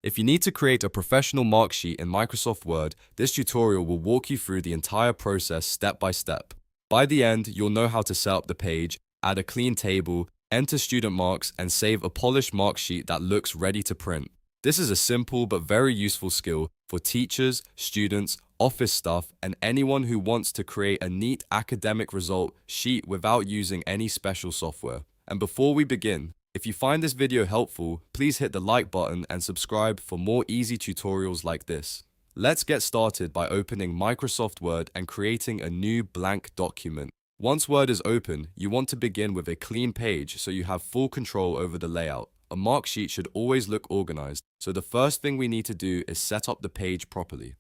If you need to create a professional Marksheet in Microsoft Word, this tutorial will walk you through the entire process step by step. By the end, you'll know how to set up the page, add a clean table, enter student marks, and save a polished Marksheet that looks ready to print. This is a simple but very useful skill for teachers, students, office staff, and anyone who wants to create a neat academic result sheet without using any special software. And before we begin, if you find this video helpful, please hit the like button and subscribe for more easy tutorials like this. Let's get started by opening Microsoft Word and creating a new blank document. Once Word is open, you want to begin with a clean page so you have full control over the layout. A Marksheet should always look organized, so the first thing we need to do is set up the page properly.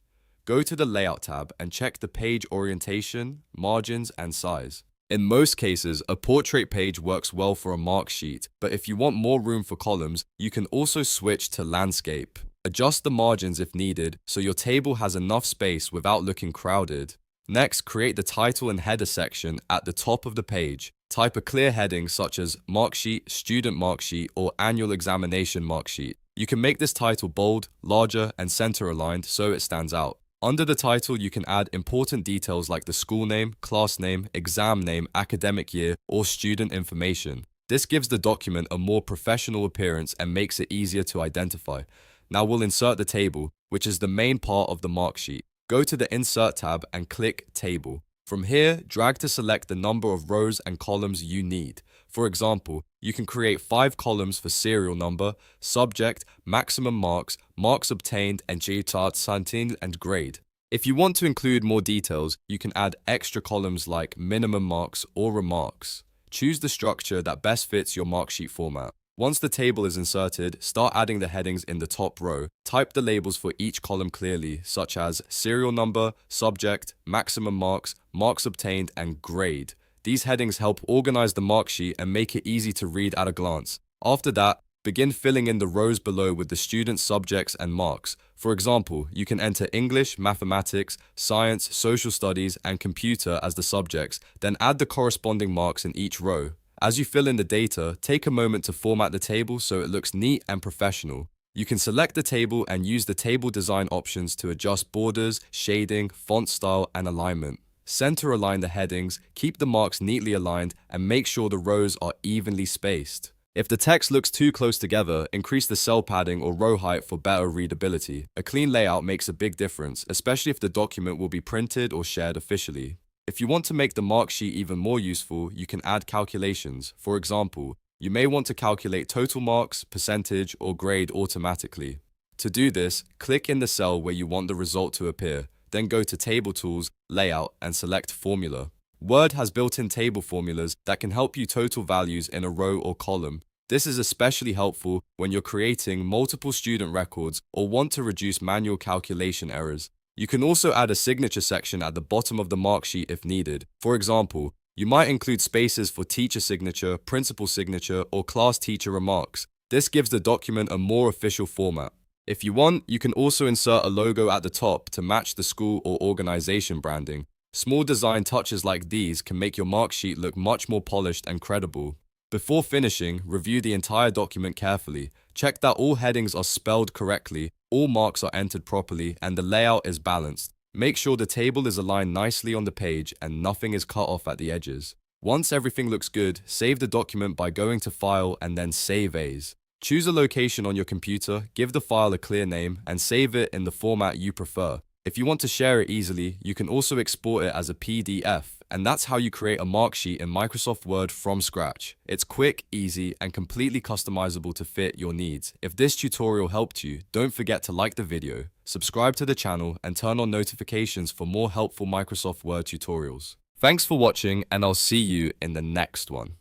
Go to the Layout tab and check the page orientation, margins, and size. In most cases, a portrait page works well for a Marksheet, but if you want more room for columns, you can also switch to landscape. Adjust the margins if needed, so your table has enough space without looking crowded. Next, create the title and header section at the top of the page. Type a clear heading such as Marksheet, Student Marksheet, or Annual Examination Marksheet. You can make this title bold, larger, and center aligned so it stands out. Under the title, you can add important details like the school name, class name, exam name, academic year, or student information. This gives the document a more professional appearance and makes it easier to identify. Now we'll insert the table, which is the main part of the Marksheet. Go to the Insert tab and click Table. From here, drag to select the number of rows and columns you need. For example, you can create 5 columns for serial number, subject, maximum marks, marks obtained, and santin and grade. If you want to include more details, you can add extra columns like minimum marks or remarks. Choose the structure that best fits your Marksheet format. Once the table is inserted, start adding the headings in the top row. Type the labels for each column clearly, such as serial number, subject, maximum marks, marks obtained, and grade. These headings help organize the Marksheet and make it easy to read at a glance. After that, begin filling in the rows below with the student's subjects and marks. For example, you can enter English, mathematics, science, social studies, and computer as the subjects, then add the corresponding marks in each row. As you fill in the data, take a moment to format the table so it looks neat and professional. You can select the table and use the table design options to adjust borders, shading, font style, and alignment. Center align the headings, keep the marks neatly aligned, and make sure the rows are evenly spaced. If the text looks too close together, increase the cell padding or row height for better readability. A clean layout makes a big difference, especially if the document will be printed or shared officially. If you want to make the Marksheet even more useful, you can add calculations. For example, you may want to calculate total marks, percentage, or grade automatically. To do this, click in the cell where you want the result to appear. Then go to Table Tools, Layout, and select Formula. Word has built-in table formulas that can help you total values in a row or column. This is especially helpful when you're creating multiple student records or want to reduce manual calculation errors. You can also add a signature section at the bottom of the Marksheet if needed. For example, you might include spaces for teacher signature, principal signature, or class teacher remarks. This gives the document a more official format. If you want, you can also insert a logo at the top to match the school or organization branding. Small design touches like these can make your Marksheet look much more polished and credible. Before finishing, review the entire document carefully. Check that all headings are spelled correctly, all marks are entered properly, and the layout is balanced. Make sure the table is aligned nicely on the page and nothing is cut off at the edges. Once everything looks good, save the document by going to File and then Save As. Choose a location on your computer, give the file a clear name, and save it in the format you prefer. If you want to share it easily, you can also export it as a PDF, and that's how you create a Marksheet in Microsoft Word from scratch. It's quick, easy, and completely customizable to fit your needs. If this tutorial helped you, don't forget to like the video, subscribe to the channel, and turn on notifications for more helpful Microsoft Word tutorials. Thanks for watching, and I'll see you in the next one.